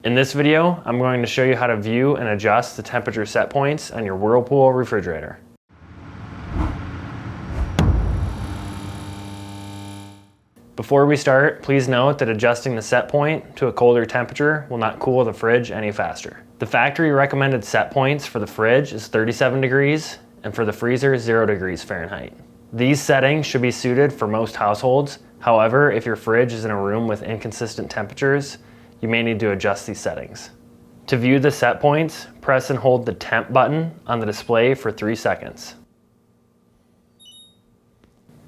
In this video, I'm going to show you how to view and adjust the temperature set points on your Whirlpool refrigerator. Before we start, please note that adjusting the set point to a colder temperature will not cool the fridge any faster. The factory recommended set points for the fridge is 37 degrees and for the freezer 0 degrees Fahrenheit. These settings should be suited for most households. However, if your fridge is in a room with inconsistent temperatures, you may need to adjust these settings. To view the set points, press and hold the temp button on the display for 3 seconds.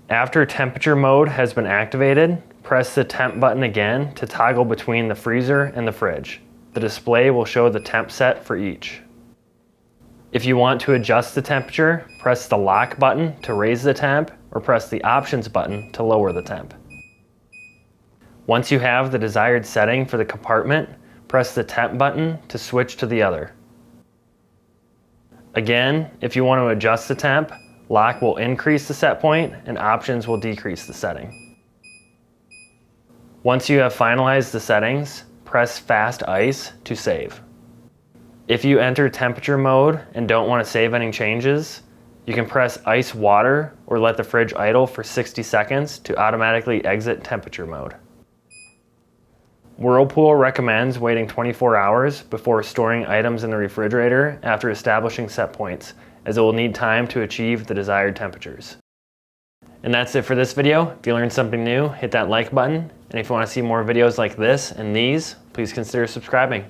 After temperature mode has been activated, press the temp button again to toggle between the freezer and the fridge. The display will show the temp set for each. If you want to adjust the temperature, press the lock button to raise the temp or press the options button to lower the temp. Once you have the desired setting for the compartment, press the temp button to switch to the other. Again, if you want to adjust the temp, lock will increase the set point and options will decrease the setting. Once you have finalized the settings, press fast ice to save. If you enter temperature mode and don't want to save any changes, you can press ice water or let the fridge idle for 60 seconds to automatically exit temperature mode. Whirlpool recommends waiting 24 hours before storing items in the refrigerator after establishing set points, as it will need time to achieve the desired temperatures. And that's it for this video. If you learned something new, hit that like button. And if you want to see more videos like this and these, please consider subscribing.